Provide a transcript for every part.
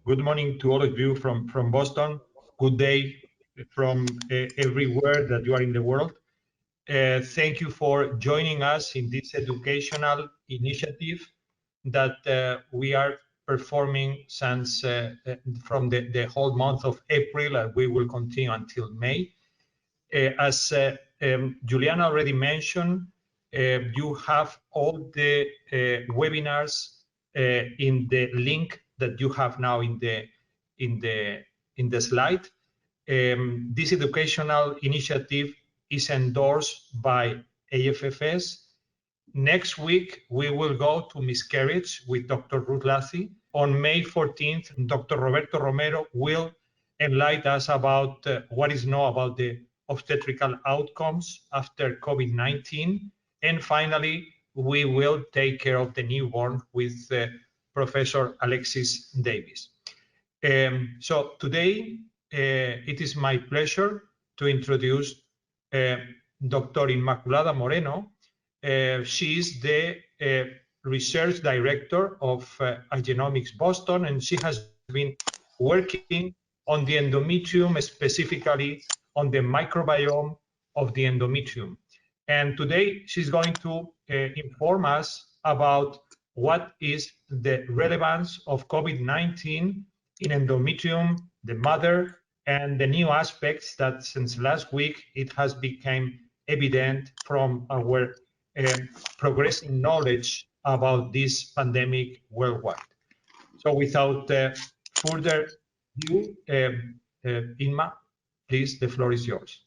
Good morning to all of you from Boston. Good day from everywhere that you are in the world. Thank you for joining us in this educational initiative that we are performing since from the whole month of April, and we will continue until May. As Juliana already mentioned, you have all the webinars in the link that you have now in the slide. This educational initiative is endorsed by AFFS. Next week, we will go to miscarriage with Dr. Ruth Lacy. On May 14th, Dr. Roberto Romero will enlighten us about what is known about the obstetrical outcomes after COVID-19. And finally, we will take care of the newborn with Professor Alexis Davis. So today, it is my pleasure to introduce Dr. Inmaculada Moreno. She is the research director of Igenomix Boston, and she has been working on the endometrium, specifically on the microbiome of the endometrium. And today she's going to inform us about what is the relevance of COVID-19 in endometrium, the mother, and the new aspects that since last week it has become evident from our progressing knowledge about this pandemic worldwide. So without further ado, Inma, please, the floor is yours.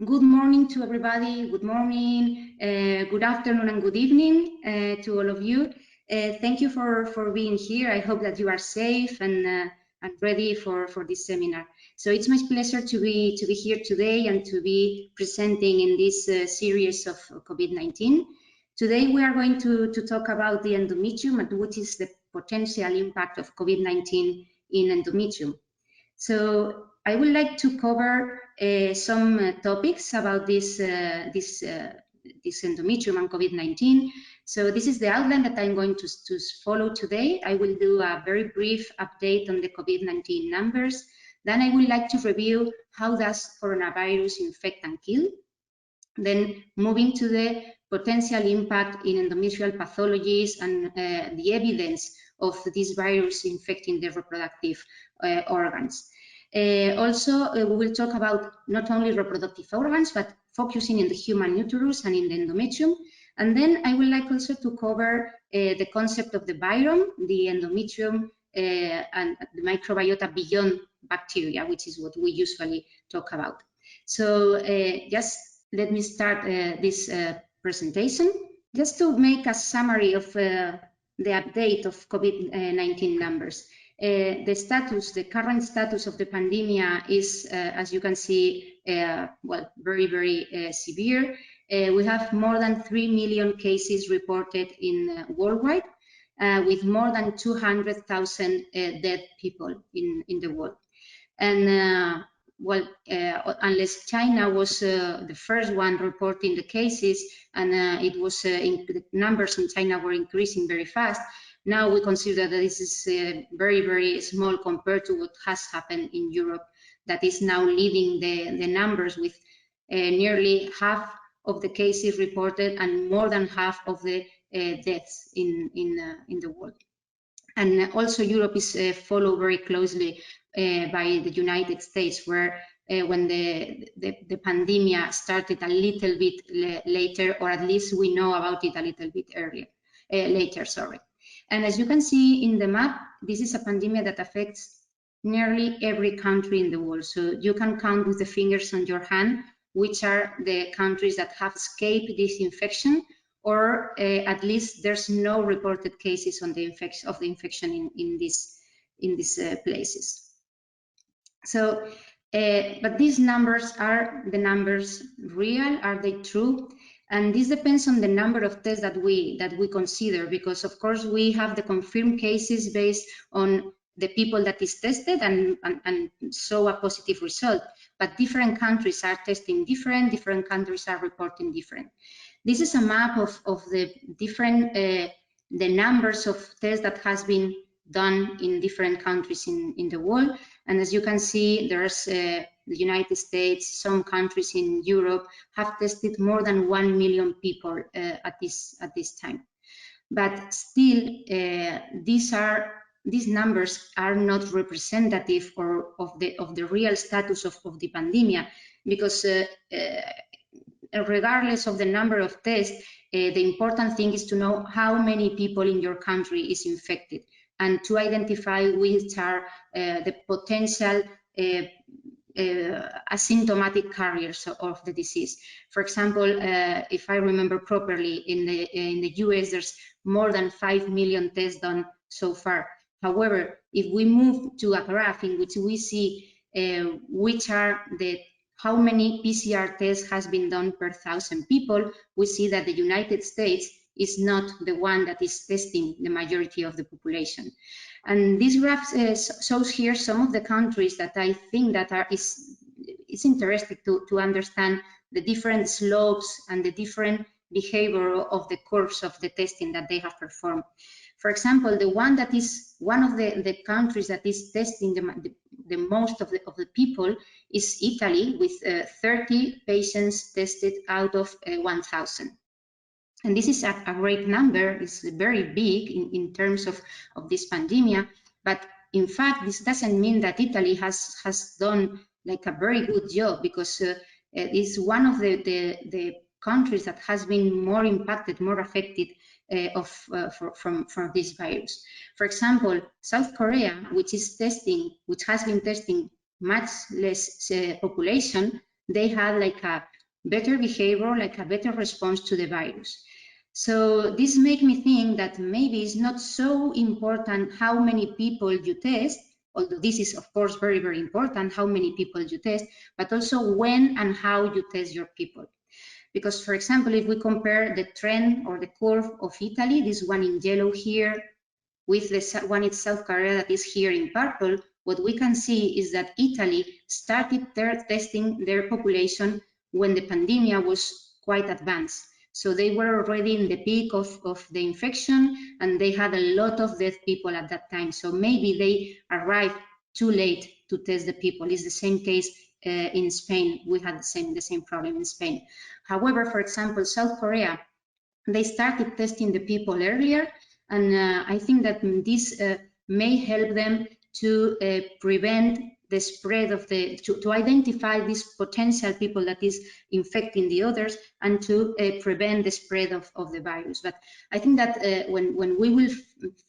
Good morning to everybody. Good morning, good afternoon, and good evening to all of you. Thank you for being here. I hope that you are safe and ready for this seminar. So it's my pleasure to be here today and to be presenting in this series of COVID-19. Today we are going to talk about the endometrium and what is the potential impact of COVID-19 in endometrium. So I would like to cover some topics about this endometrium and COVID-19. So this is the outline that I'm going to follow today. I will do a very brief update on the COVID-19 numbers. Then I would like to review how does coronavirus infect and kill. Then moving to the potential impact in endometrial pathologies and the evidence of this virus infecting the reproductive organs. Also, we will talk about not only reproductive organs, but focusing in the human uterus and in the endometrium. And then I would like also to cover the concept of the virome, the endometrium, and the microbiota beyond bacteria, which is what we usually talk about. So just let me start this presentation. Just to make a summary of the update of COVID-19 numbers. The current status of the pandemic is, as you can see, well, very, very severe. We have more than 3 million cases reported in worldwide, with more than 200,000 dead people in the world. And well, unless China was the first one reporting the cases, and it was the numbers in China were increasing very fast. Now we consider that this is very, very small compared to what has happened in Europe, that is now leading the numbers with nearly half of the cases reported and more than half of the deaths in the world. And also Europe is followed very closely by the United States, where when the pandemic started a little bit later, or at least we know about it a little bit later. And as you can see in the map, this is a pandemic that affects nearly every country in the world. So you can count with the fingers on your hand which are the countries that have escaped this infection, or at least there's no reported cases on the infection in these places. So, but these numbers, are the numbers real? Are they true? And this depends on the number of tests that we consider, because of course we have the confirmed cases based on the people that is tested and show a positive result. But different countries are testing different countries are reporting different. This is a map of the different the numbers of tests that has been done in different countries in the world. And as you can see, there's the United States, some countries in Europe have tested more than 1 million people at this time. But still, these numbers are not representative of the real status of the pandemic, because regardless of the number of tests, the important thing is to know how many people in your country is infected and to identify which are the potential asymptomatic carriers of the disease. For example, if I remember properly, in the US, there's more than 5 million tests done so far. However, if we move to a graph in which we see which are how many PCR tests has been done per 1,000 people, we see that the United States is not the one that is testing the majority of the population. And this graph shows here some of the countries that I think that it's interesting to understand the different slopes and the different behavior of the curves of the testing that they have performed. For example, the one that is one of the countries that is testing the most of the people is Italy, with 30 patients tested out of 1,000. And this is a great number. It's very big in terms of this pandemic, but in fact, this doesn't mean that Italy has done like a very good job, because it's one of the countries that has been more impacted, more affected from this virus. For example, South Korea, which has been testing much less population, they had like a better behavior, like a better response to the virus. So this makes me think that maybe it's not so important how many people you test, although this is of course very, very important, how many people you test, but also when and how you test your people. Because, for example, if we compare the trend or the curve of Italy, this one in yellow here, with the one in South Korea that is here in purple, what we can see is that Italy started testing their population when the pandemic was quite advanced. So they were already in the peak of the infection, and they had a lot of dead people at that time. So maybe they arrived too late to test the people. It's the same case in Spain. We had the same problem in Spain. However, for example, South Korea, they started testing the people earlier, and I think that this may help them to prevent the spread of to identify these potential people that is infecting the others, and to prevent the spread of the virus. But I think that when we will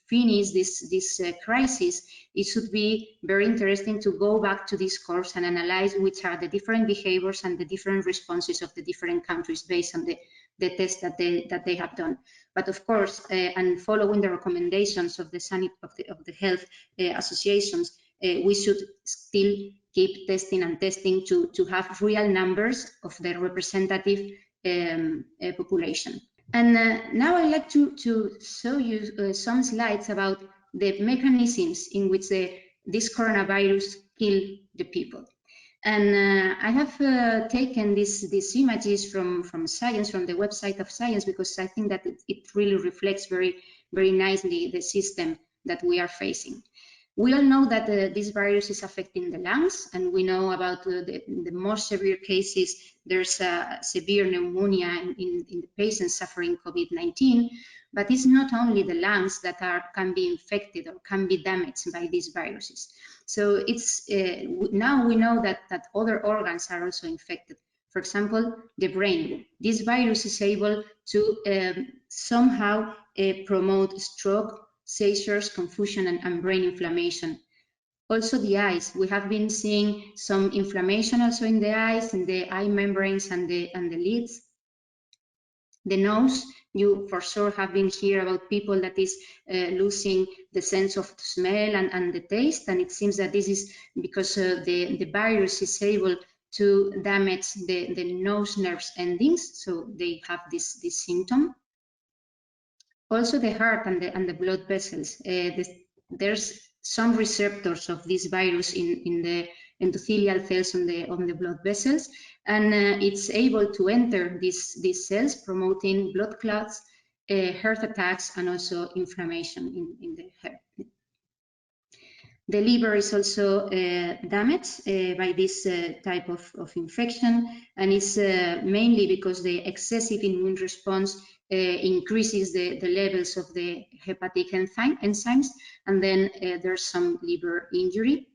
finish this crisis, it should be very interesting to go back to these curves and analyze which are the different behaviors and the different responses of the different countries based on the tests that they have done. But of course, and following the recommendations of the health associations, we should still keep testing and testing to have real numbers of the representative population. And now I'd like to show you some slides about the mechanisms in which this coronavirus kill the people. And I have taken these images from Science, from the website of Science, because I think that it really reflects very, very nicely the system that we are facing. We all know that this virus is affecting the lungs, and we know about the most severe cases. There's severe pneumonia in the patients suffering COVID-19, but it's not only the lungs that can be infected or can be damaged by these viruses. So it's now we know that other organs are also infected. For example, the brain. This virus is able to somehow promote stroke, seizures, confusion, and brain inflammation. Also the eyes. We have been seeing some inflammation also in the eyes, and the eye membranes and the lids. The nose. You for sure have been hearing about people that is losing the sense of smell and the taste, and it seems that this is because the virus is able to damage the nose nerves endings, so they have this symptom. Also the heart and the blood vessels. There's some receptors of this virus in the endothelial cells on the blood vessels, and it's able to enter these cells, promoting blood clots, heart attacks, and also inflammation in the heart. The liver is also damaged by this type of infection, and it's mainly because the excessive immune response increases the levels of the hepatic enzymes, and then there's some liver injury.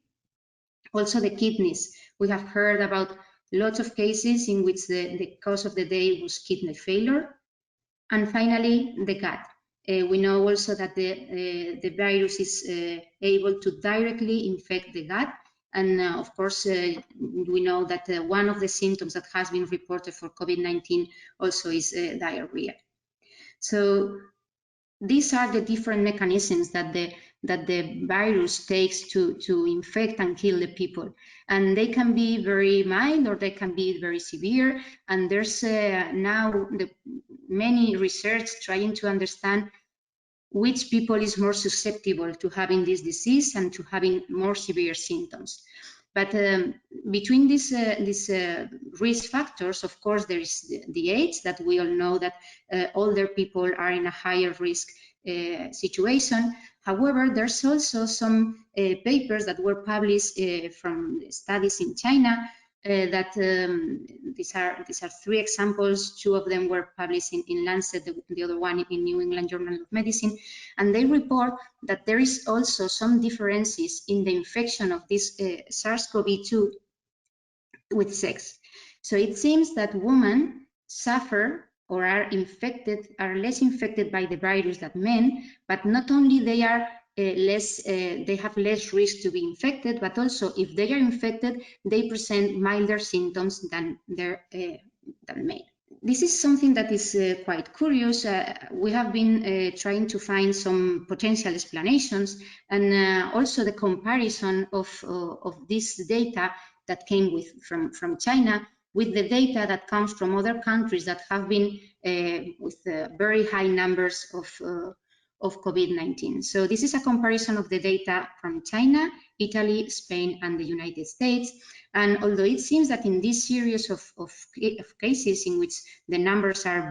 Also the kidneys. We have heard about lots of cases in which the cause of the day was kidney failure. And finally, the gut. We know also that the virus is able to directly infect the gut. And of course, we know that one of the symptoms that has been reported for COVID-19 also is diarrhea. So these are the different mechanisms that the virus takes to infect and kill the people. And they can be very mild or they can be very severe. And there's now many research trying to understand which people is more susceptible to having this disease and to having more severe symptoms. But between these risk factors, of course, there is the age that we all know that older people are in a higher risk situation. However, there's also some papers that were published from studies in China that these are 3 examples. 2 of them were published in Lancet, the other one in New England Journal of Medicine, and they report that there is also some differences in the infection of this SARS-CoV-2 with sex. So it seems that women suffer or are less infected by the virus than men, but not only they are they have less risk to be infected, but also if they are infected, they present milder symptoms than men. This is something that is quite curious. We have been trying to find some potential explanations, and also the comparison of this data that came from China with the data that comes from other countries that have been with very high numbers of COVID-19. So this is a comparison of the data from China, Italy, Spain, and the United States. And although it seems that in this series of cases in which the numbers are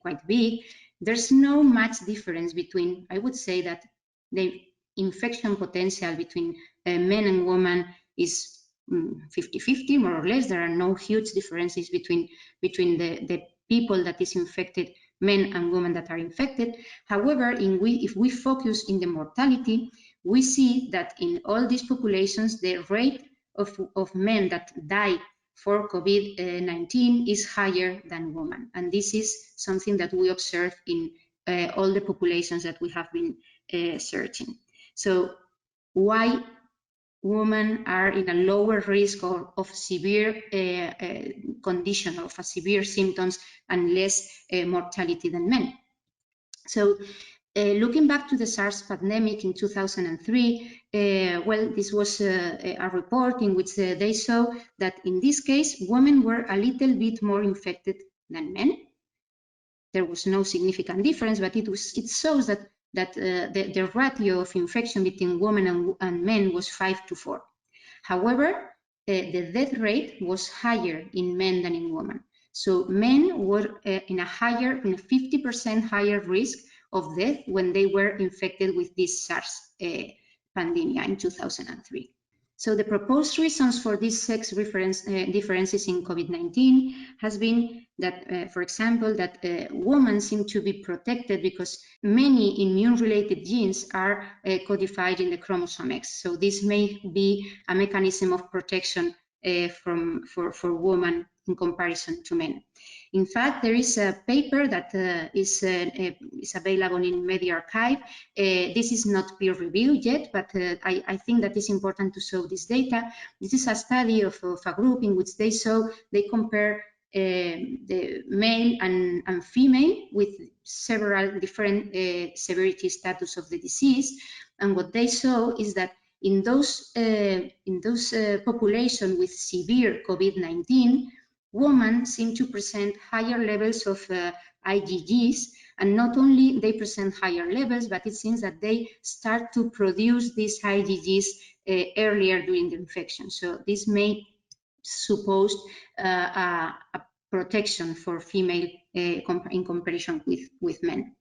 quite big, there's no much difference between, I would say that the infection potential between men and women is 50-50, more or less. There are no huge differences between the people that is infected, men and women that are infected. However, if we focus in the mortality, we see that in all these populations, the rate of men that die for COVID-19 is higher than women. And this is something that we observe in all the populations that we have been searching. So why women are in a lower risk of severe condition, of severe symptoms, and less mortality than men? So looking back to the SARS pandemic in 2003, well, this was a report in which they saw that in this case, women were a little bit more infected than men. There was no significant difference, but it shows that the ratio of infection between women and men was 5-4. However, the death rate was higher in men than in women. So men were in a 50% higher risk of death when they were infected with this SARS pandemic in 2003. So the proposed reasons for these sex differences in COVID-19 has been that, for example, that women seem to be protected because many immune-related genes are codified in the chromosome X. So this may be a mechanism of protection for women in comparison to men. In fact, there is a paper that is available in medRxiv. This is not peer-reviewed yet, but I think that it's important to show this data. This is a study of a group in which they compare the male and female with several different severity status of the disease. And what they saw is that in those population with severe COVID-19, women seem to present higher levels of IgGs, and not only they present higher levels, but it seems that they start to produce these IgGs earlier during the infection. So this may suppose a protection for female in comparison with men.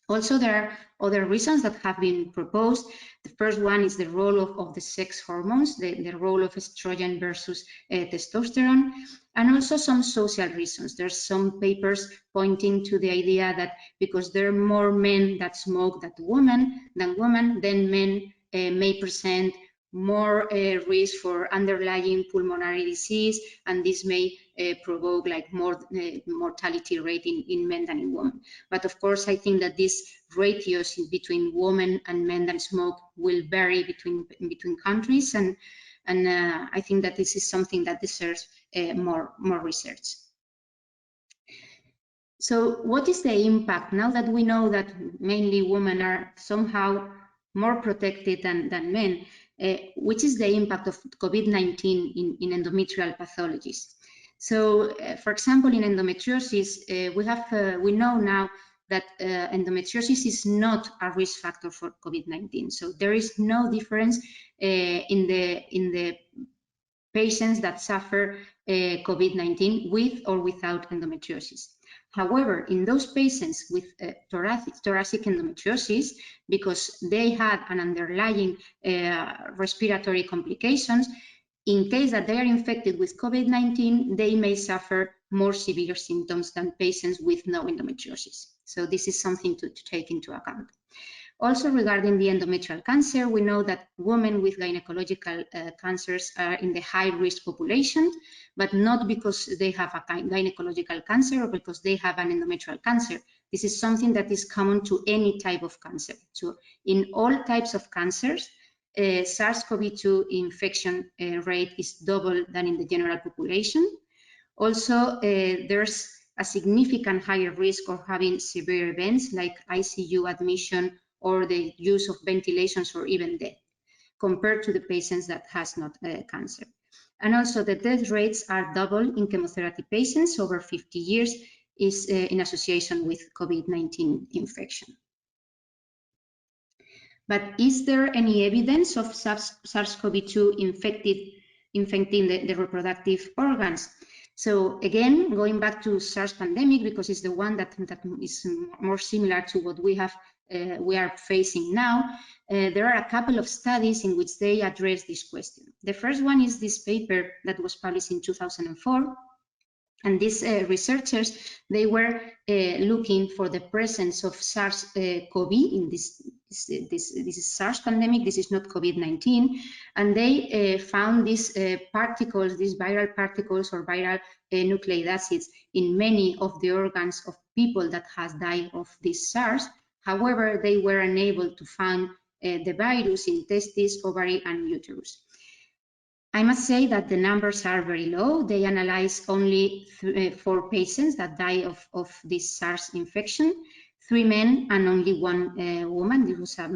Also, there are other reasons that have been proposed. The first one is the role of the sex hormones, the role of estrogen versus testosterone, and also some social reasons. There's some papers pointing to the idea that because there are more men that smoke than women, then men may present more risk for underlying pulmonary disease, and this may provoke like more mortality rate in men than in women. But of course, I think that these ratios between women and men that smoke will vary between countries, and I think that this is something that deserves more research. So what is the impact now that we know that mainly women are somehow more protected than men? Which is the impact of COVID-19 in endometrial pathologies? So, for example, in endometriosis, we know now that endometriosis is not a risk factor for COVID-19. So there is no difference in the patients that suffer COVID-19 with or without endometriosis. However, in those patients with thoracic endometriosis, because they had an underlying respiratory complications, in case that they are infected with COVID-19, they may suffer more severe symptoms than patients with no endometriosis. So this is something to take into account. Also, regarding the endometrial cancer, we know that women with gynecological cancers are in the high-risk population, but not because they have a gynecological cancer or because they have an endometrial cancer. This is something that is common to any type of cancer. So in all types of cancers, SARS-CoV-2 infection rate is double than in the general population. Also, there's a significant higher risk of having severe events like ICU admission or the use of ventilations or even death compared to the patients that has not cancer. And also the death rates are double in chemotherapy patients over 50 years is in association with COVID-19 infection. But is there any evidence of SARS-CoV-2 infecting the reproductive organs? So again, going back to SARS pandemic, because it's the one that is more similar to what we are facing now, there are a couple of studies in which they address this question. The first one is this paper that was published in 2004. And these researchers, they were looking for the presence of SARS-CoV in this is SARS pandemic, this is not COVID-19, and they found these particles, these viral particles or viral nucleic acids in many of the organs of people that has died of this SARS. However, they were unable to find the virus in testes, ovary, and uterus. I must say that the numbers are very low. They analyzed only 4 patients that died of this SARS infection, 3 men and only 1 woman. This was a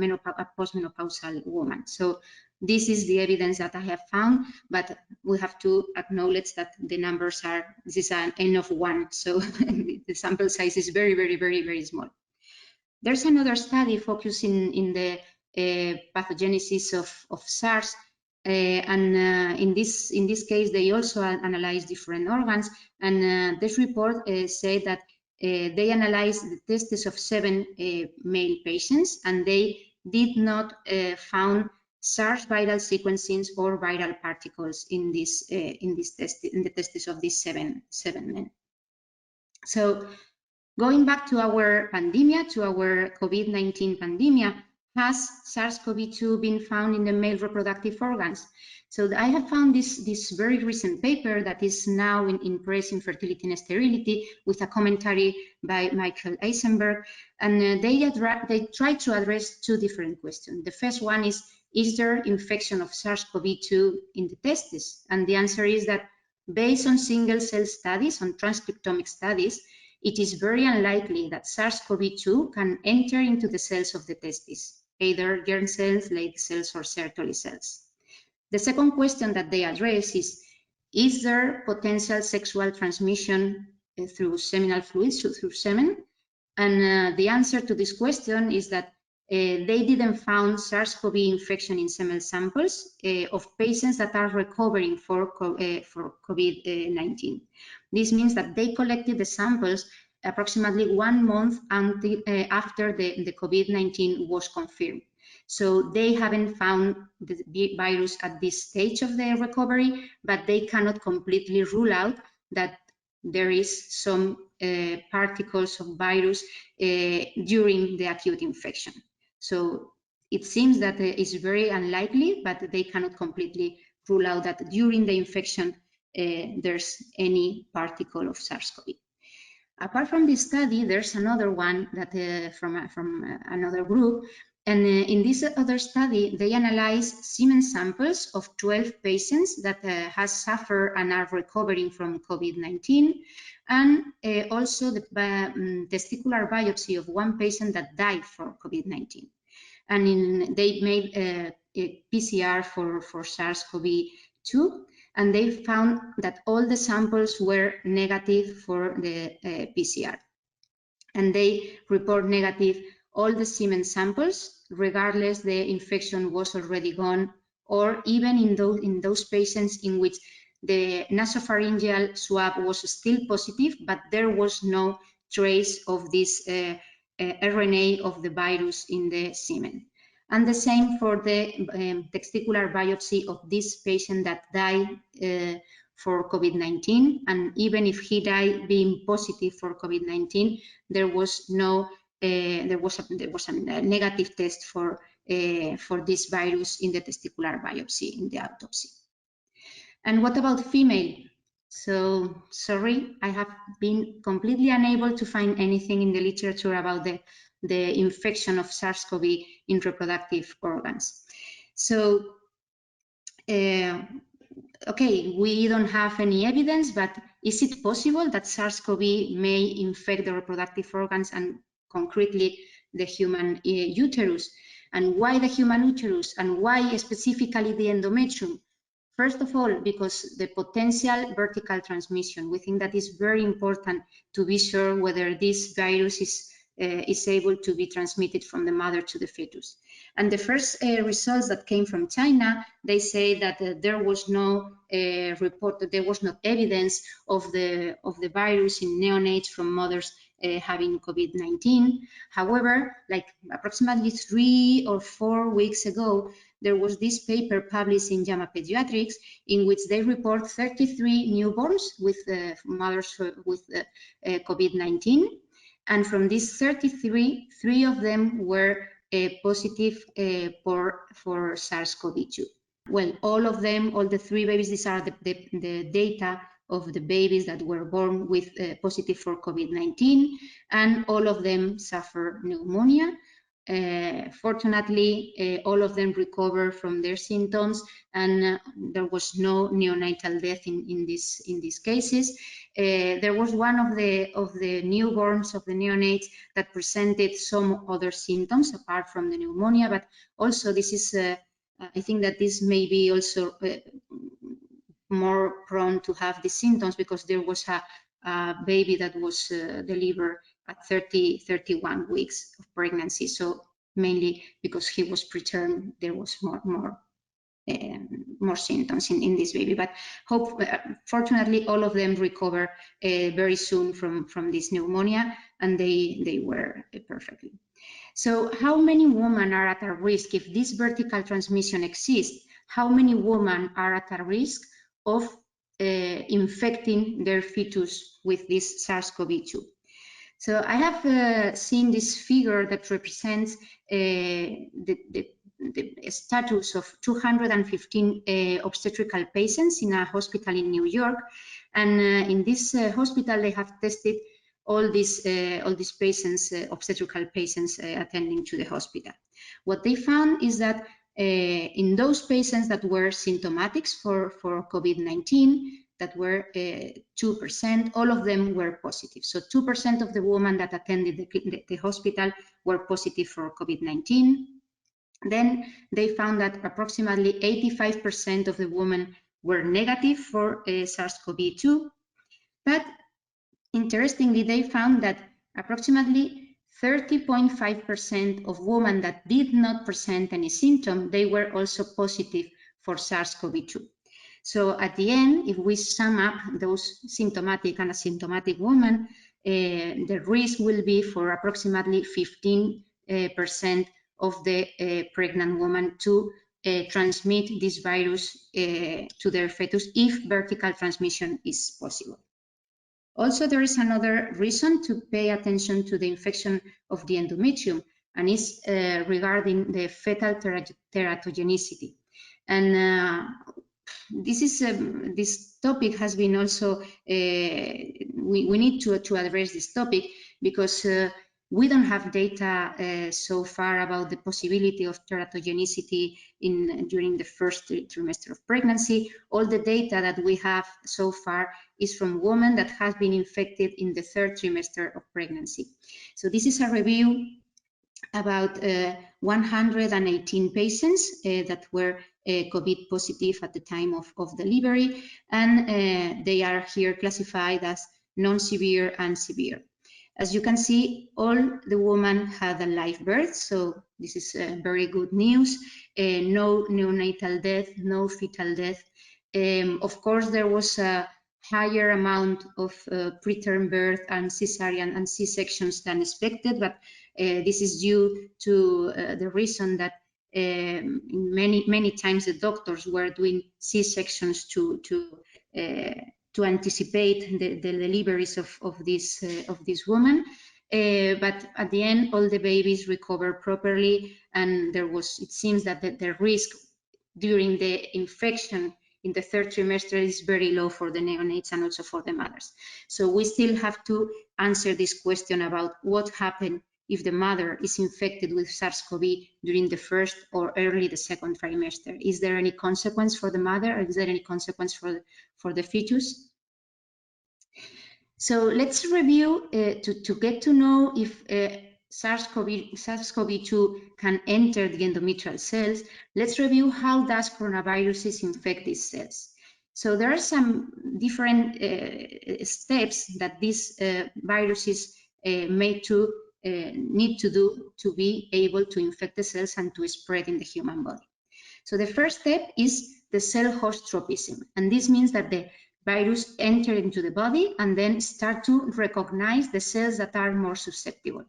postmenopausal woman. So this is the evidence that I have found, but we have to acknowledge that the numbers are, this is an N of 1, so the sample size is very, very, very, very small. There's another study focusing in the pathogenesis of SARS. In this case, they also analyzed different organs, and this report said that they analyzed the testes of 7 male patients, and they did not found SARS viral sequencings or viral particles in the testes of these seven men. So, going back to our pandemic, to our COVID-19 pandemic, has SARS-CoV-2 been found in the male reproductive organs? So I have found this very recent paper that is now in Press in Fertility and Sterility with a commentary by Michael Eisenberg, and they try to address 2 different questions. The first one is there infection of SARS-CoV-2 in the testes? And the answer is that based on single cell studies, on transcriptomic studies, it is very unlikely that SARS-CoV-2 can enter into the cells of the testes, either germ cells, Leydig cells, or Sertoli cells. The second question that they address is there potential sexual transmission through seminal fluids, through semen? And the answer to this question is that they didn't find SARS-CoV infection in seminal samples of patients that are recovering for COVID-19. This means that they collected the samples approximately 1 month until, after the COVID-19 was confirmed. So they haven't found the virus at this stage of the recovery, but they cannot completely rule out that there is some particles of virus during the acute infection. So it seems that it's very unlikely, but they cannot completely rule out that during the infection there's any particle of SARS-CoV. Apart from this study, there's another one that from another group, and in this other study, they analyzed semen samples of 12 patients that has suffered and are recovering from COVID-19, and also the testicular biopsy of one patient that died from COVID-19. And they made a PCR for SARS-CoV-2, and they found that all the samples were negative for the PCR. And they report negative all the semen samples, regardless the infection was already gone, or even in those patients in which the nasopharyngeal swab was still positive, but there was no trace of this RNA of the virus in the semen. And the same for the testicular biopsy of this patient that died for COVID-19. And even if he died being positive for COVID-19, there was no there was a negative test for this virus in the testicular biopsy in the autopsy. And what about female? So sorry, I have been completely unable to find anything in the literature about the infection of SARS-CoV in reproductive organs. So, okay, we don't have any evidence, but is it possible that SARS-CoV may infect the reproductive organs and concretely the human uterus? And why the human uterus? And why specifically the endometrium? First of all, because the potential vertical transmission, we think that is very important to be sure whether this virus is able to be transmitted from the mother to the fetus. And the first results that came from China, they say that there was no report, that there was no evidence of the virus in neonates from mothers having COVID-19. However, like approximately 3 or 4 weeks ago, there was this paper published in JAMA Pediatrics in which they report 33 newborns with mothers with COVID-19. And from these 33, 3 of them were positive for SARS-CoV-2. Well, all of them, all the 3 babies, these are the data of the babies that were born with positive for COVID-19, and all of them suffer pneumonia. Fortunately, all of them recover from their symptoms, and there was no neonatal death in these cases. There was one of the newborns, of the neonates, that presented some other symptoms apart from the pneumonia, but also this is, I think that this may be also more prone to have these symptoms because there was a baby that was delivered at 31 weeks of pregnancy. So mainly because he was preterm, there was more symptoms in this baby. But fortunately, all of them recover very soon from this pneumonia, and they were perfectly. So how many women are at a risk if this vertical transmission exists? How many women are at a risk of infecting their fetus with this SARS-CoV-2? So I have seen this figure that represents the status of 215 obstetrical patients in a hospital in New York, and in this hospital they have tested all these patients, obstetrical patients attending to the hospital. What they found is that in those patients that were symptomatic for COVID-19, that were 2%, all of them were positive. So 2% of the women that attended the hospital were positive for COVID-19. Then they found that approximately 85% of the women were negative for SARS-CoV-2. But interestingly, they found that approximately 30.5% of women that did not present any symptom, they were also positive for SARS-CoV-2. So at the end, if we sum up those symptomatic and asymptomatic women, the risk will be for approximately 15% of the pregnant woman to transmit this virus to their fetus if vertical transmission is possible. Also, there is another reason to pay attention to the infection of the endometrium, and is regarding the fetal teratogenicity. And this topic has been also, we need to address this topic because we don't have data so far about the possibility of teratogenicity during the first trimester of pregnancy. All the data that we have so far is from women that have been infected in the third trimester of pregnancy. So this is a review about 118 patients that were COVID positive at the time of delivery, and they are here classified as non-severe and severe. As you can see, all the women had a live birth, so this is very good news. No neonatal death, no fetal death. Of course, there was a higher amount of preterm birth and cesarean and C-sections than expected, but this is due to the reason that many times the doctors were doing C-sections to anticipate the deliveries of this woman. But at the end, all the babies recovered properly, and it seems that the risk during the infection in the third trimester is very low for the neonates and also for the mothers. So we still have to answer this question about what happened if the mother is infected with SARS-CoV during the first or early the second trimester. Is there any consequence for the mother, or is there any consequence for the fetus? So let's review to get to know if SARS-CoV-2 can enter the endometrial cells. Let's review how does coronaviruses infect these cells. So there are some different steps that these viruses need to do to be able to infect the cells and to spread in the human body. So the first step is the cell host tropism, and this means that the virus enter into the body and then start to recognize the cells that are more susceptible.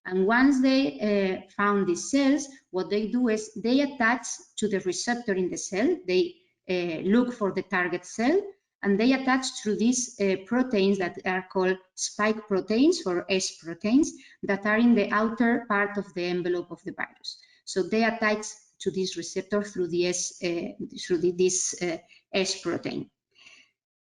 And once they found these cells, what they do is they attach to the receptor in the cell. They look for the target cell, and they attach through these proteins that are called spike proteins or S proteins that are in the outer part of the envelope of the virus. So they attach to this receptor through this S protein.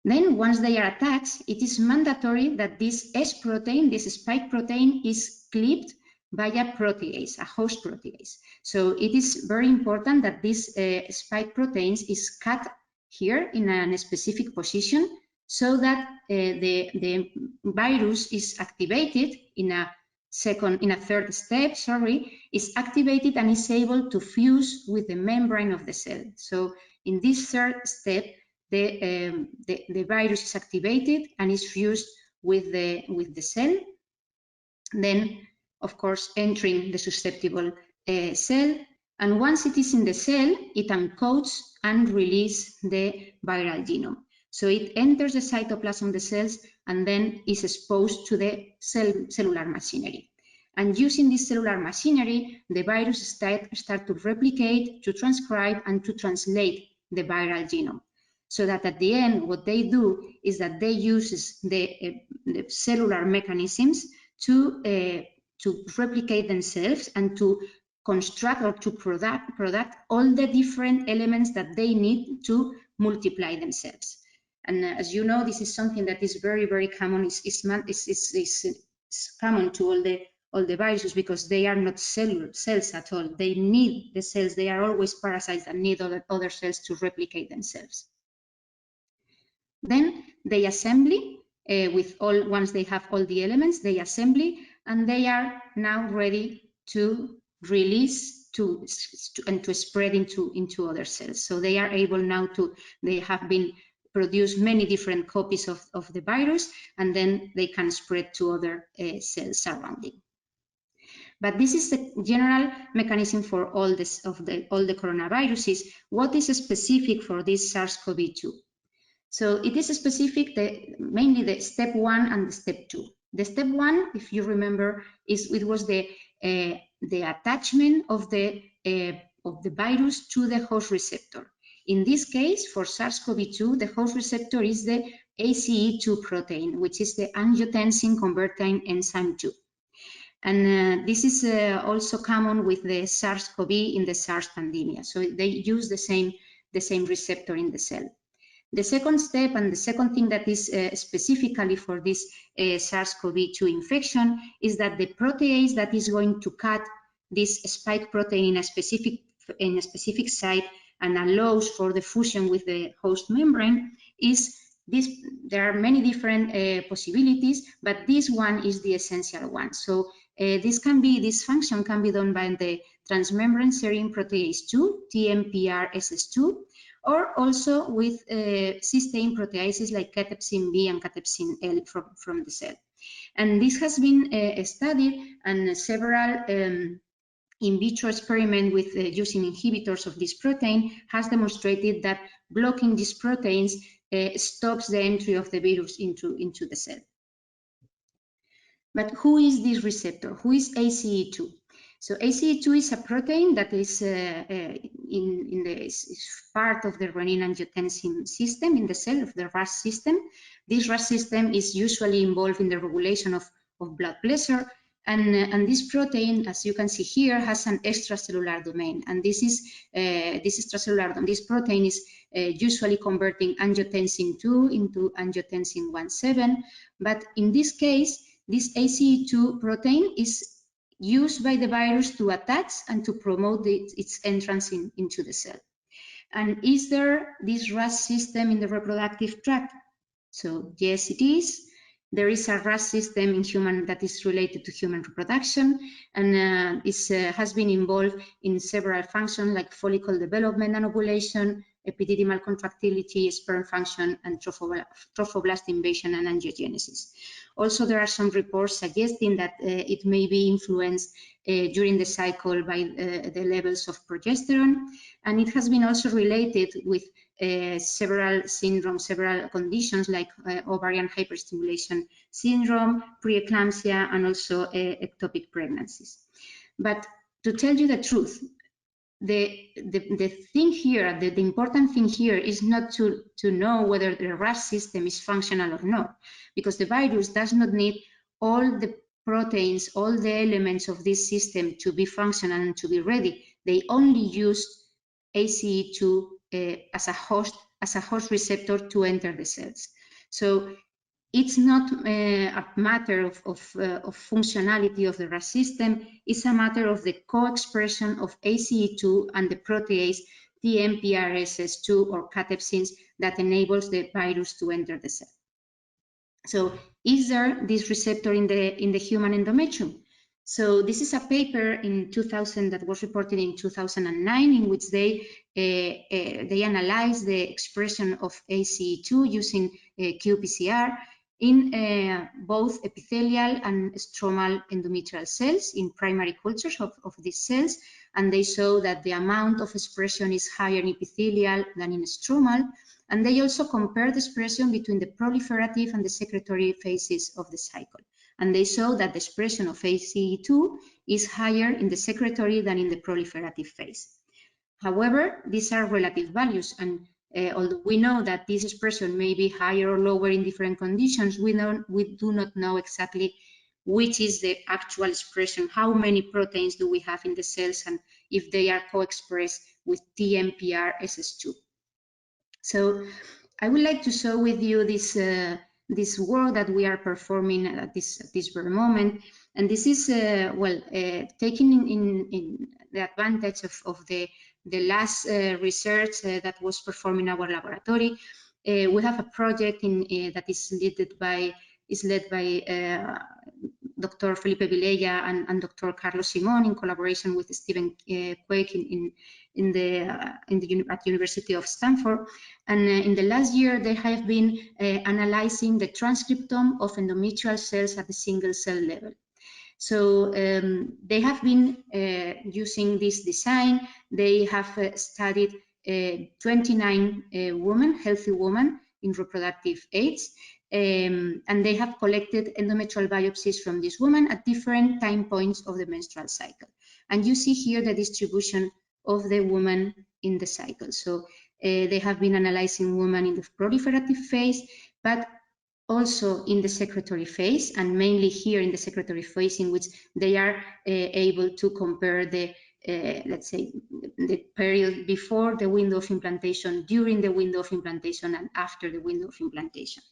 Then once they are attached, it is mandatory that this S protein, this spike protein, is cleaved by a protease, a host protease. So it is very important that this spike proteins is cut here in a specific position so that the virus is activated in a third step, is activated and is able to fuse with the membrane of the cell. So in this third step, the virus is activated and is fused with the cell, then of course entering the susceptible cell, and once it is in the cell, it encodes and releases the viral genome. So it enters the cytoplasm of the cells and then is exposed to the cellular machinery. And using this cellular machinery, the virus start to replicate, to transcribe, and to translate the viral genome. So that at the end, what they do is that they use the cellular mechanisms to replicate themselves and to construct or to product all the different elements that they need to multiply themselves. And as you know, this is something that is very, very common. It's common to all the viruses because they are not cells at all. They need the cells. They are always parasites that need other cells to replicate themselves. Then they assembly once they have all the elements, they assembly, and they are now ready to release and to spread into other cells. So they are able now they have been produced many different copies of the virus, and then they can spread to other cells surrounding. But this is the general mechanism for all the coronaviruses. What is specific for this SARS-CoV-2? So it is specific, mainly the step 1 and the step 2. The step one, if you remember, was the attachment of the virus to the host receptor. In this case, for SARS-CoV-2, the host receptor is the ACE2 protein, which is the angiotensin converting enzyme 2. And this is also common with the SARS-CoV in the SARS pandemic. So they use the same receptor in the cell. The second step and the second thing that is specifically for this SARS-CoV-2 infection is that the protease that is going to cut this spike protein in a specific site and allows for the fusion with the host membrane is this. There are many different possibilities, but this one is the essential one. So this function can be done by the transmembrane serine protease 2, TMPRSS2, or also with cysteine proteases like cathepsin B and cathepsin L from the cell. And this has been studied, and several in vitro experiment with using inhibitors of this protein has demonstrated that blocking these proteins stops the entry of the virus into the cell. But who is this receptor? Who is ACE2? So ACE2 is a protein that is is part of the renin-angiotensin system in the cell, of the RAS system. This RAS system is usually involved in the regulation of blood pressure, and this protein, as you can see here, has an extracellular domain, and this protein is usually converting angiotensin 2 into angiotensin 1,7, but in this case, this ACE2 protein is used by the virus to attach and to promote its entrance into the cell. And is there this RAS system in the reproductive tract? So yes, it is. There is a RAS system in human that is related to human reproduction, and has been involved in several functions like follicle development and ovulation, epididymal contractility, sperm function, and trophoblast invasion and angiogenesis. Also, there are some reports suggesting that it may be influenced during the cycle by the levels of progesterone, and it has been also related with several syndromes, several conditions like ovarian hyperstimulation syndrome, preeclampsia, and also ectopic pregnancies. But to tell you the truth, the thing here, the important thing here is not to know whether the RAS system is functional or not, because the virus does not need all the proteins, all the elements of this system to be functional and to be ready. They only use ACE2 as a host receptor to enter the cells. So it's not a matter of functionality of the RAS system, it's a matter of the co-expression of ACE2 and the protease TMPRSS2 or cathepsins that enables the virus to enter the cell. So is there this receptor in the human endometrium? So this is a paper in 2000 that was reported in 2009 in which they analyzed the expression of ACE2 using qPCR in both epithelial and stromal endometrial cells in primary cultures of these cells, and they saw that the amount of expression is higher in epithelial than in stromal, and they also compared the expression between the proliferative and the secretory phases of the cycle, and they saw that the expression of ACE2 is higher in the secretory than in the proliferative phase. However, these are relative values, and although we know that this expression may be higher or lower in different conditions, we do not know exactly which is the actual expression, how many proteins do we have in the cells, and if they are co-expressed with TMPRSS2. So I would like to show with you this work that we are performing at this very moment, and this is taking in the advantage of the last research that was performed in our laboratory. We have a project that is led by Dr. Felipe Vilella and Dr. Carlos Simon in collaboration with Stephen Quake at University of Stanford. And in the last year, they have been analyzing the transcriptome of endometrial cells at the single cell level. So they have been using this design. They have studied 29 women, healthy women in reproductive age. and they have collected endometrial biopsies from this woman at different time points of the menstrual cycle. And you see here the distribution of the woman in the cycle. So they have been analyzing women in the proliferative phase, but also in the secretory phase, and mainly here in the secretory phase, in which they are able to compare the let's say the period before the window of implantation, during the window of implantation, and after the window of implantation.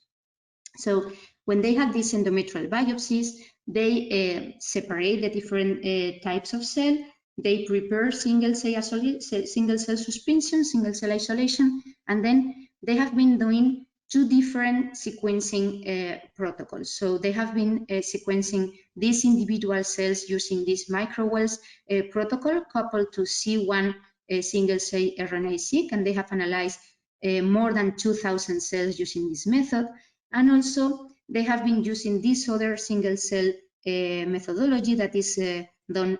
So when they have these endometrial biopsies, they separate the different types of cell. They prepare single cell suspension, single cell isolation, and then they have been doing two different sequencing protocols. So they have been sequencing these individual cells using this microwells protocol coupled to C1 single cell RNA-seq, and they have analyzed more than 2,000 cells using this method. And also they have been using this other single cell methodology that is done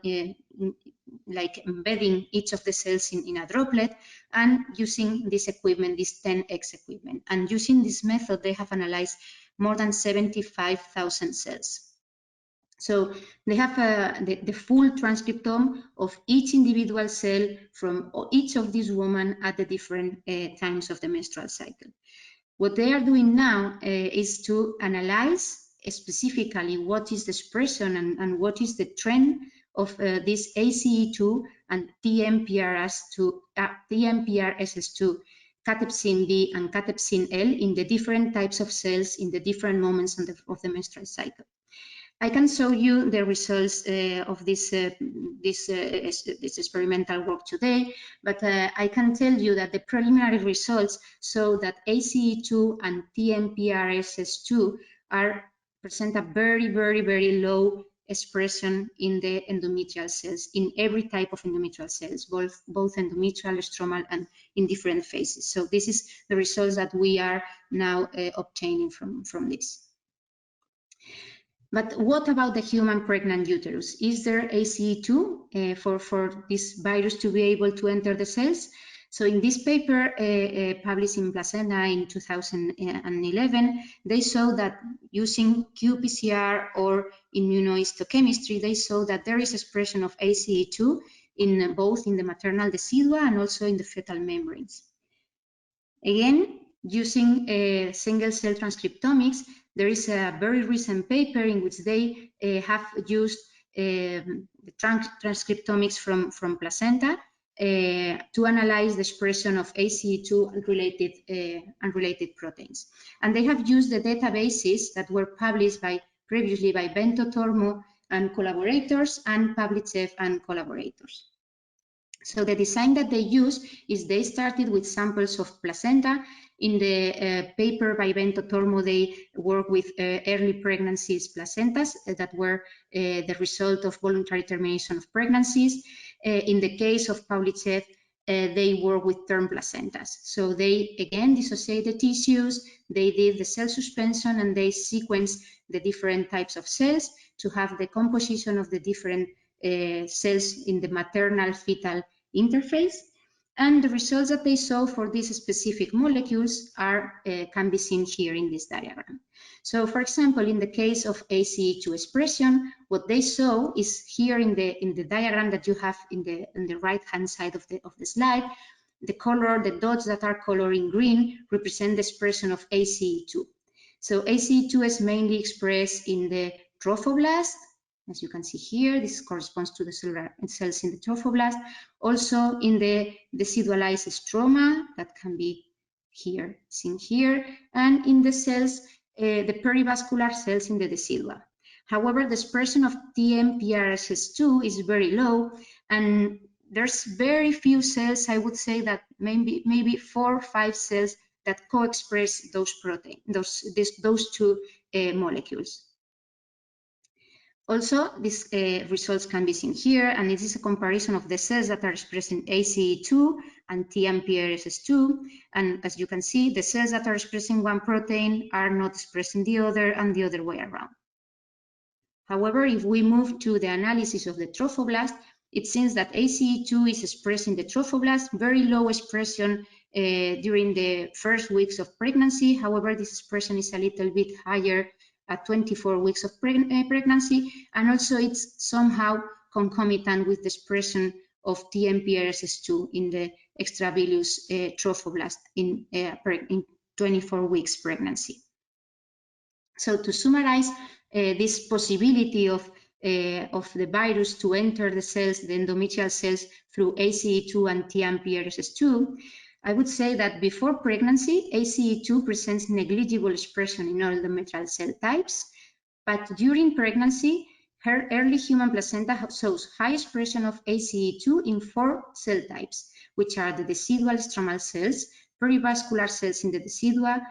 like embedding each of the cells in a droplet, and using this equipment, this 10x equipment. And using this method, they have analyzed more than 75,000 cells. So they have the full transcriptome of each individual cell from each of these women at the different times of the menstrual cycle. What they are doing now is to analyze specifically what is the expression and what is the trend of this ACE2 and TMPRSS2, cathepsin B and cathepsin L in the different types of cells in the different moments of the menstrual cycle. I can show you the results of this experimental work today, but I can tell you that the preliminary results show that ACE2 and TMPRSS2 present a very, very, very low expression in the endometrial cells, in every type of endometrial cells, both endometrial, stromal, and in different phases. So this is the results that we are now obtaining from this. But what about the human pregnant uterus? Is there ACE2 for this virus to be able to enter the cells? So in this paper published in Placenta in 2011, they showed that using qPCR or immunohistochemistry, they showed that there is expression of ACE2 in both in the maternal decidua and also in the fetal membranes. Again, using single cell transcriptomics, there is a very recent paper in which they have used the transcriptomics from placenta to analyze the expression of ACE2 and related proteins. And they have used the databases that were published previously by Bento Tormo and collaborators and Pavlichev and collaborators. So the design that they use is they started with samples of placenta. In the paper by Bento Tormo, they work with early pregnancies placentas that were the result of voluntary termination of pregnancies. In the case of Pavlichev, they work with term placentas. So they, again, dissociate the tissues, they did the cell suspension, and they sequenced the different types of cells to have the composition of the different cells in the maternal fetal interface. And the results that they saw for these specific molecules can be seen here in this diagram. So, for example, in the case of ACE2 expression, what they saw is here in the diagram that you have in the right-hand side of the slide. The dots that are colored in green represent the expression of ACE2. So ACE2 is mainly expressed in the trophoblast. As you can see here, this corresponds to the cellular cells in the trophoblast. Also in the decidualized stroma, that can be here, seen here, and in the cells, the perivascular cells in the decidua. However, the expression of TMPRSS2 is very low, and there's very few cells, I would say that maybe 4 or 5 cells that co-express those proteins, those two molecules. Also, these results can be seen here, and this is a comparison of the cells that are expressing ACE2 and TMPRSS2. And as you can see, the cells that are expressing one protein are not expressing the other, and the other way around. However, if we move to the analysis of the trophoblast, it seems that ACE2 is expressed in the trophoblast, very low expression during the first weeks of pregnancy. However, this expression is a little bit higher at 24 weeks of pregnancy, and also it's somehow concomitant with the expression of TMPRSS2 in the extravillous trophoblast in 24 weeks pregnancy. So to summarize, this possibility of the virus to enter the cells, the endometrial cells, through ACE2 and TMPRSS2, I would say that before pregnancy, ACE2 presents negligible expression in all endometrial cell types, but during pregnancy, her early human placenta shows high expression of ACE2 in 4 cell types, which are the decidual stromal cells, perivascular cells in the decidua,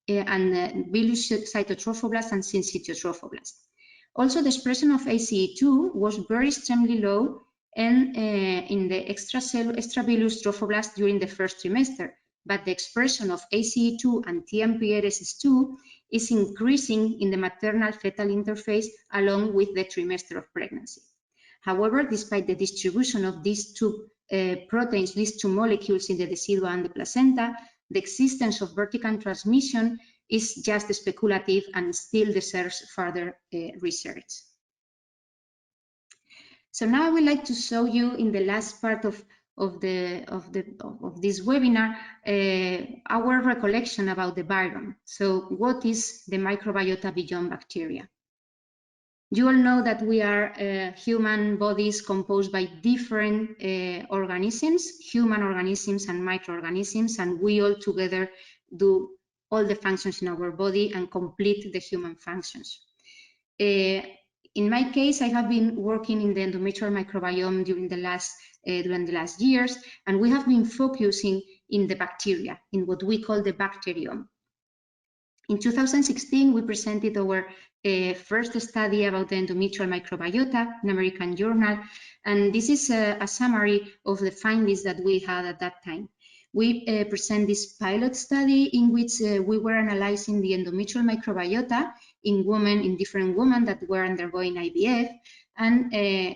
and villus cytotrophoblast and syncytiotrophoblast. Also, the expression of ACE2 was very extremely low and in the extravillus trophoblast during the first trimester, but the expression of ACE2 and TMPRSS2 is increasing in the maternal-fetal interface along with the trimester of pregnancy. However, despite the distribution of these two proteins, these two molecules in the decidua and the placenta, the existence of vertical transmission is just speculative and still deserves further research. So now I would like to show you in the last part of this webinar our recollection about the virome. So what is the microbiota beyond bacteria? You all know that we are human bodies composed by different organisms, human organisms and microorganisms, and we all together do all the functions in our body and complete the human functions. In my case, I have been working in the endometrial microbiome during the last years, and we have been focusing in the bacteria, in what we call the bacteriome. In 2016, we presented our first study about the endometrial microbiota in American Journal, and this is a summary of the findings that we had at that time. We present this pilot study in which we were analyzing the endometrial microbiota in different women that were undergoing IVF. And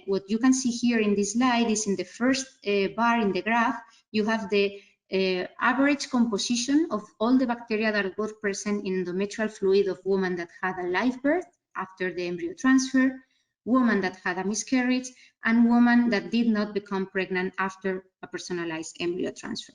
what you can see here in this slide is in the first bar in the graph, you have the average composition of all the bacteria that were present in endometrial fluid of women that had a live birth after the embryo transfer, women that had a miscarriage, and women that did not become pregnant after a personalized embryo transfer.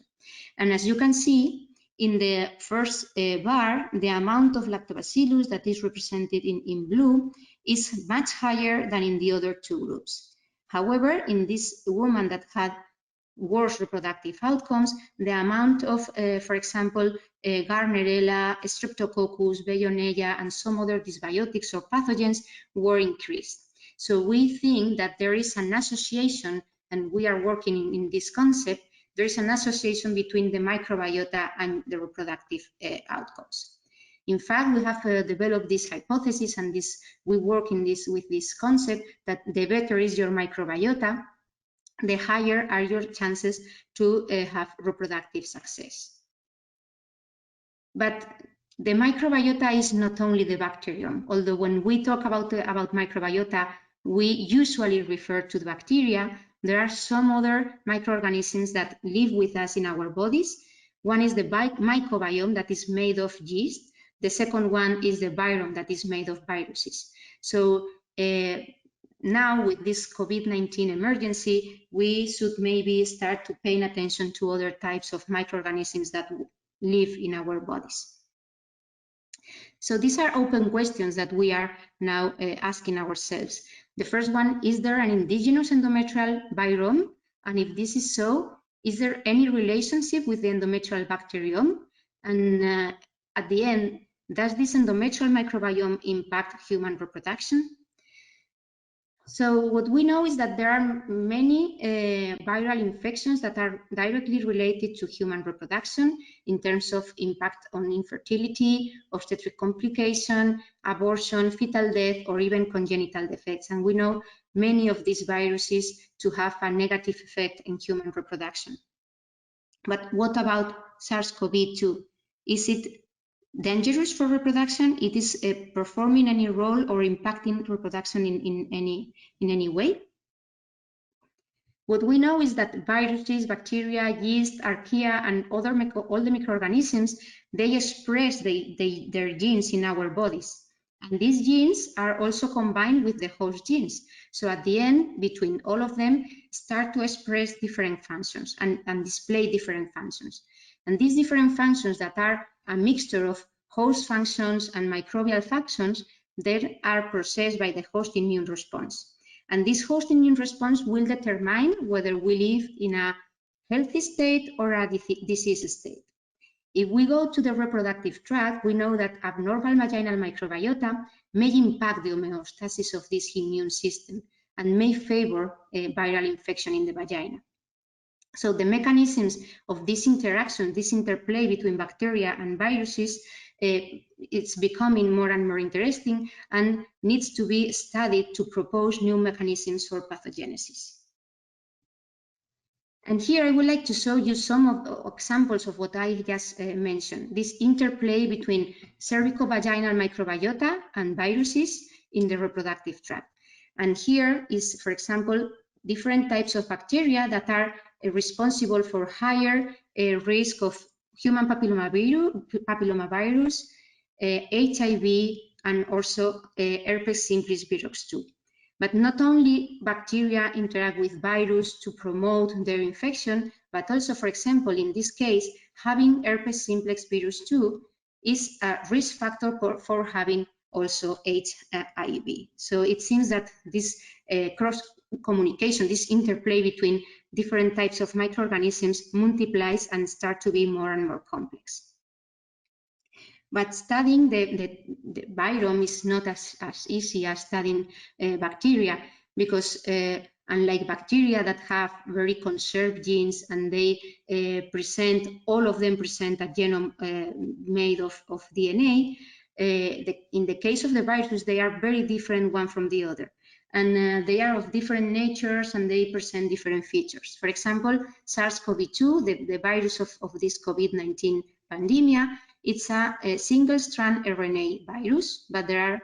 And as you can see, in the first bar, the amount of lactobacillus that is represented in blue is much higher than in the other two groups. However, in this woman that had worse reproductive outcomes, the amount of, for example, Gardnerella, Streptococcus, Veillonella, and some other dysbiotics or pathogens were increased. So we think that there is an association, and we are working in this concept, there is an association between the microbiota and the reproductive outcomes. In fact, we have developed this hypothesis, and we work with this concept that the better is your microbiota, the higher are your chances to have reproductive success. But the microbiota is not only the bacterium, although when we talk about microbiota, we usually refer to the bacteria. There are some other microorganisms that live with us in our bodies. One is the microbiome that is made of yeast. The second one is the virome that is made of viruses. So now with this COVID-19 emergency, we should maybe start to pay attention to other types of microorganisms that live in our bodies. So these are open questions that we are now asking ourselves. The first one, is there an indigenous endometrial virome? And if this is so, is there any relationship with the endometrial bacteriome? And at the end, does this endometrial microbiome impact human reproduction? So what we know is that there are many viral infections that are directly related to human reproduction in terms of impact on infertility, obstetric complication, abortion, fetal death, or even congenital defects. And we know many of these viruses to have a negative effect in human reproduction. But what about SARS-CoV-2? Is it dangerous for reproduction? It is performing any role or impacting reproduction in any way? What we know is that viruses, bacteria, yeast, archaea, and all the microorganisms, they express their genes in our bodies. And these genes are also combined with the host genes. So at the end, between all of them, start to express different functions and display different functions. And these different functions that are a mixture of host functions and microbial functions, they are processed by the host immune response. And this host immune response will determine whether we live in a healthy state or a disease state. If we go to the reproductive tract, we know that abnormal vaginal microbiota may impact the homeostasis of this immune system and may favor a viral infection in the vagina. So the mechanisms of this interaction, this interplay between bacteria and viruses, it's becoming more and more interesting and needs to be studied to propose new mechanisms for pathogenesis. And here I would like to show you some of the examples of what I just mentioned, this interplay between cervicovaginal microbiota and viruses in the reproductive tract. And here is, for example, different types of bacteria that are responsible for higher risk of human papillomavirus, HIV, and also herpes simplex virus 2. But not only bacteria interact with virus to promote their infection, but also, for example, in this case, having herpes simplex virus 2 is a risk factor for having also HIV. So it seems that this cross communication, this interplay between different types of microorganisms multiplies and start to be more and more complex. But studying the virome is not as easy as studying bacteria, because unlike bacteria that have very conserved genes and they all of them present a genome made of DNA, in the case of the virus, they are very different one from the other. And they are of different natures and they present different features. For example, SARS-CoV-2, the virus of this COVID-19 pandemic, it's a single-strand RNA virus, but there are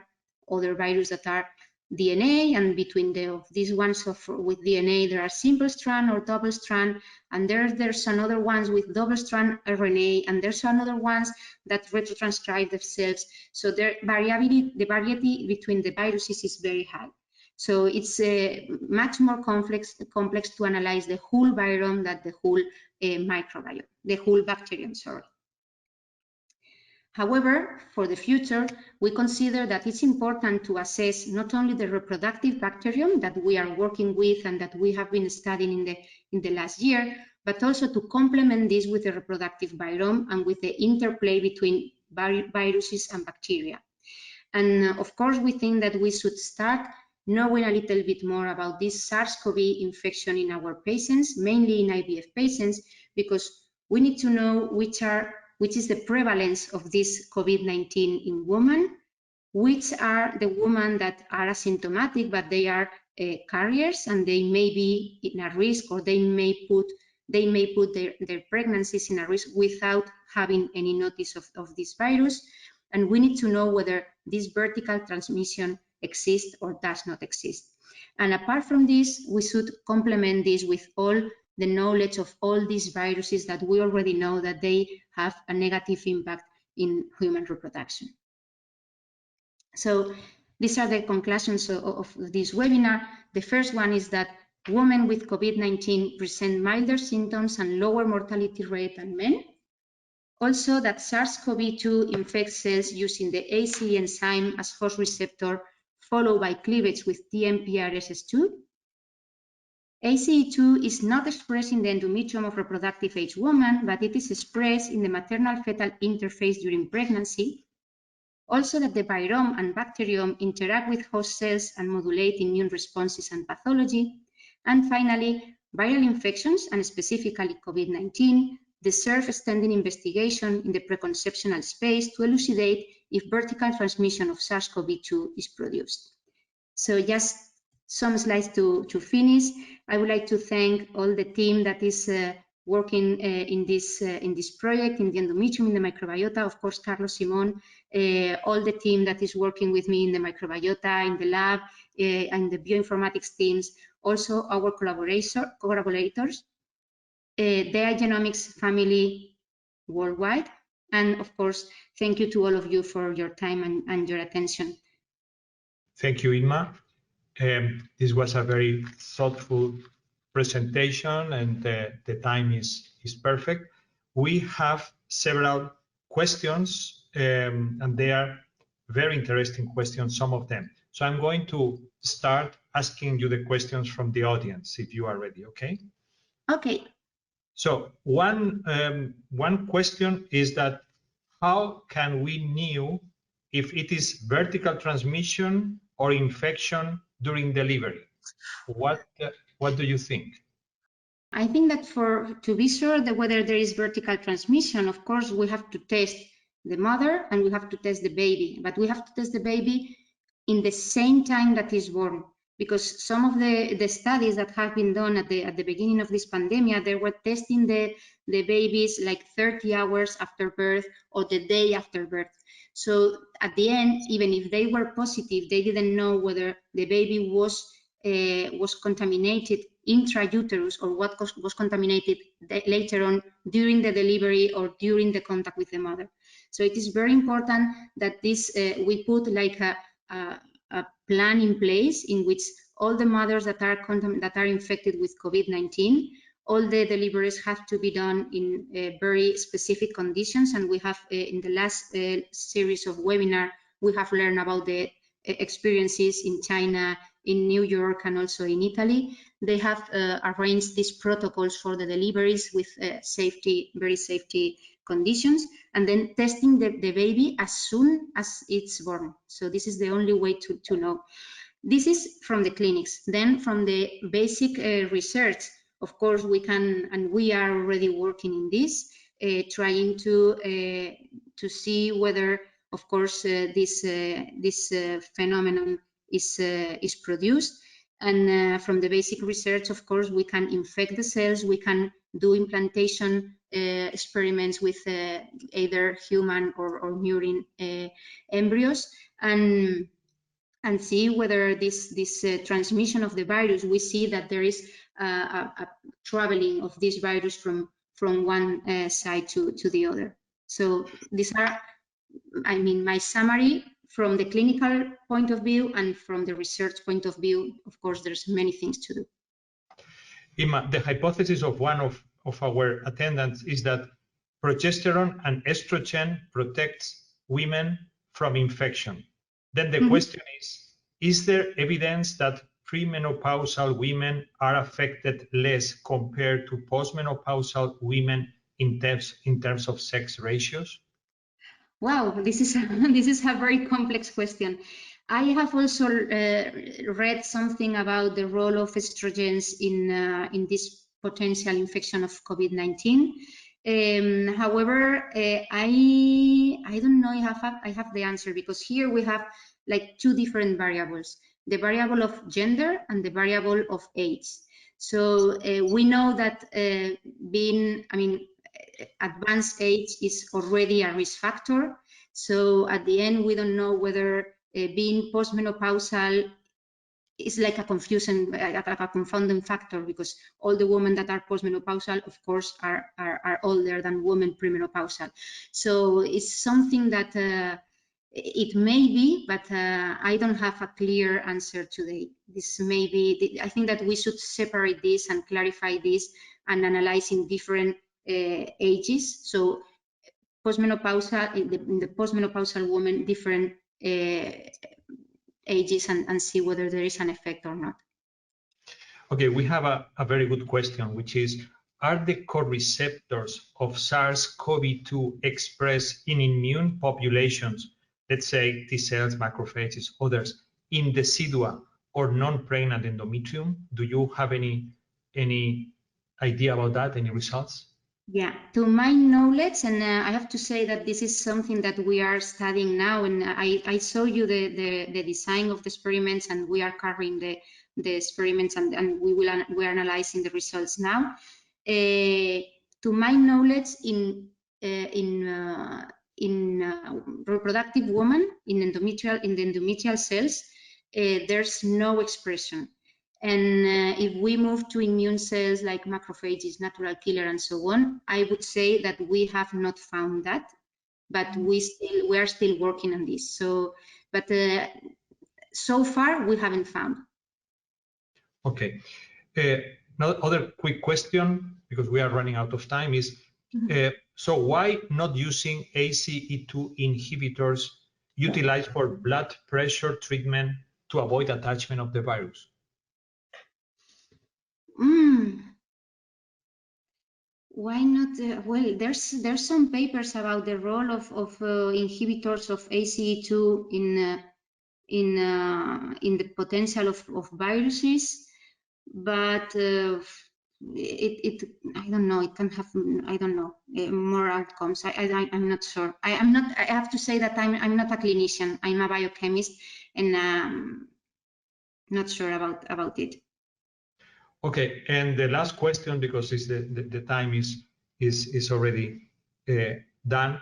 other viruses that are DNA, and between these ones with DNA, there are single-strand or double-strand, and there's another ones with double-strand RNA, and there's another ones that retrotranscribe themselves. So the variety between the viruses is very high. So it's much more complex to analyze the whole virome than the whole microbiome, the whole bacterium, sorry. However, for the future, we consider that it's important to assess not only the reproductive bacterium that we are working with and that we have been studying in the last year, but also to complement this with the reproductive virome and with the interplay between viruses and bacteria. And of course, we think that we should start knowing a little bit more about this SARS-CoV infection in our patients, mainly in IVF patients, because we need to know which is the prevalence of this COVID-19 in women, which are the women that are asymptomatic, but they are carriers and they may be in a risk, or they may put their pregnancies in a risk without having any notice of this virus. And we need to know whether this vertical transmission exists or does not exist. And apart from this, we should complement this with all the knowledge of all these viruses that we already know that they have a negative impact in human reproduction. So these are the conclusions of this webinar. The first one is that women with COVID-19 present milder symptoms and lower mortality rate than men. Also that SARS-CoV-2 infects cells using the ACE enzyme as host receptor, followed by cleavage with DMPRSS2. ACE2 is not expressed in the endometrium of reproductive age women, but it is expressed in the maternal-fetal interface during pregnancy. Also that the virome and bacteriome interact with host cells and modulate immune responses and pathology. And finally, viral infections, and specifically COVID-19, deserve extended investigation in the preconceptional space to elucidate if vertical transmission of SARS-CoV-2 is produced. So just some slides to finish. I would like to thank all the team that is working in this project, in the endometrium, in the microbiota. Of course, Carlos Simon, all the team that is working with me in the microbiota, in the lab, and the bioinformatics teams, also our collaborators, the Igenomix family worldwide, and of course, thank you to all of you for your time and your attention. Thank you, Inma. This was a very thoughtful presentation, and the time is perfect. We have several questions, and they are very interesting questions, some of them. So I'm going to start asking you the questions from the audience, if you are ready, okay? Okay. So one question is that how can we know if it is vertical transmission or infection during delivery? What do you think? I think that to be sure that whether there is vertical transmission, of course, we have to test the mother and we have to test the baby, but we have to test the baby in the same time that is born, because some of the studies that have been done at the beginning of this pandemic, they were testing the babies like 30 hours after birth or the day after birth. So at the end, even if they were positive, they didn't know whether the baby was contaminated intrauterus or what was contaminated later on during the delivery or during the contact with the mother. So it is very important that this we put like a plan in place in which all the mothers that are infected with COVID-19, all the deliveries have to be done in very specific conditions. And we have in the last series of webinar, we have learned about the experiences in China, in New York, and also in Italy. They have arranged these protocols for the deliveries with very safety conditions, and then testing the baby as soon as it's born. So this is the only way to know. This is from the clinics. Then from the basic research, of course, we can, and we are already working in this, trying to see whether, of course, this phenomenon is produced. And from the basic research, of course, we can infect the cells, we can do implantation experiments with either human or murine embryos, and see whether this transmission of the virus, we see that there is a traveling of this virus from one side to the other. So these are, I mean, my summary from the clinical point of view, and from the research point of view. Of course, there's many things to do. Inma, the hypothesis of one of our attendants is that progesterone and estrogen protects women from infection. Then the question is there evidence that premenopausal women are affected less compared to postmenopausal women in terms of sex ratios? Wow, this is a very complex question. I have also read something about the role of estrogens in this potential infection of COVID-19. However, I don't know if I have the answer, because here we have like two different variables: the variable of gender and the variable of age. So we know that advanced age is already a risk factor. So at the end, we don't know whether being postmenopausal is like a confounding factor, because all the women that are postmenopausal, of course, are older than women premenopausal. So it's something that it may be, but I don't have a clear answer today. This may be, I think that we should separate this and clarify this and analyze in different ages. So postmenopausal, in the postmenopausal woman, different ages, and see whether there is an effect or not. Okay, we have a very good question, which is, are the co-receptors of SARS-CoV-2 expressed in immune populations, let's say T cells, macrophages, others, in decidua or non-pregnant endometrium? Do you have any idea about that, any results? Yeah, to my knowledge, and I have to say that this is something that we are studying now, and I show you the design of the experiments, and we are covering the experiments, and we are analyzing the results now. to my knowledge, in reproductive woman, in the endometrial cells, there's no expression. And if we move to immune cells like macrophages, natural killer, and so on, I would say that we have not found that, but we are still working on this. So, but so far we haven't found. Okay. Another quick question, because we are running out of time, is so why not using ACE2 inhibitors utilized for blood pressure treatment to avoid attachment of the virus? Why not? Well, there's some papers about the role of inhibitors of ACE2 in the potential of viruses, but I don't know. It can have, I don't know, more outcomes. I'm not sure. I have to say that I'm not a clinician. I'm a biochemist, and not sure about it. Okay, and the last question, because it's the time is already done,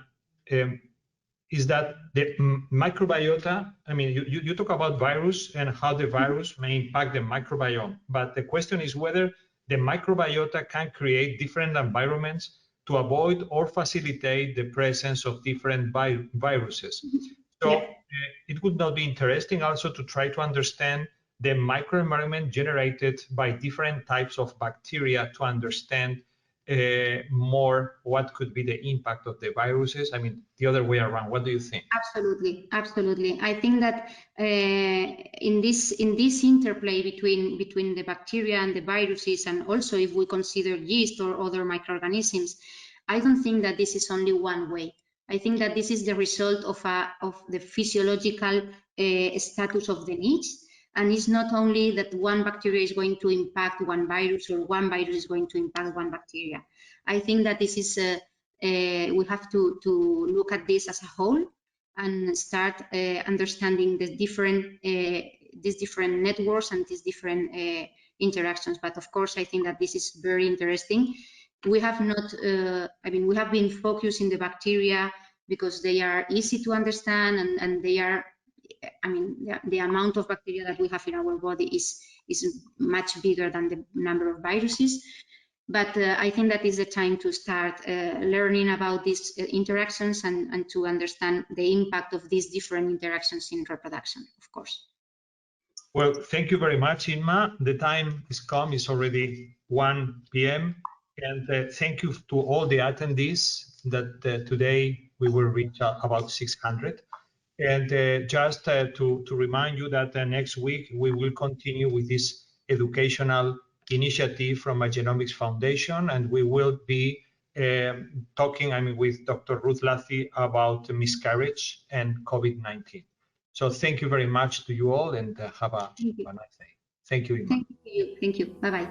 is that the microbiota, I mean, you talk about virus and how the virus may impact the microbiome, but the question is whether the microbiota can create different environments to avoid or facilitate the presence of different viruses. So it would not be interesting also to try to understand the microenvironment generated by different types of bacteria to understand more what could be the impact of the viruses. I mean, the other way around. What do you think? Absolutely, absolutely. I think that in this interplay between the bacteria and the viruses, and also if we consider yeast or other microorganisms, I don't think that this is only one way. I think that this is the result of the physiological status of the niche. And it's not only that one bacteria is going to impact one virus or one virus is going to impact one bacteria. I think that this is, we have to look at this as a whole and start understanding the these different networks and these different interactions. But of course, I think that this is very interesting. We have not, I mean, we have been focused in the bacteria because they are easy to understand and they are, I mean, the amount of bacteria that we have in our body is much bigger than the number of viruses. But I think that is the time to start learning about these interactions and to understand the impact of these different interactions in reproduction, of course. Well, thank you very much, Inma. The time is come, it's already 1 p.m. And thank you to all the attendees that today we will reach about 600. And just to remind you that next week we will continue with this educational initiative from Igenomix Foundation, and we will be talking, I mean, with Dr. Ruth Lathi about miscarriage and COVID-19. So thank you very much to you all, and have a nice day. Thank you, Inma. Thank you. Thank you. Bye-bye.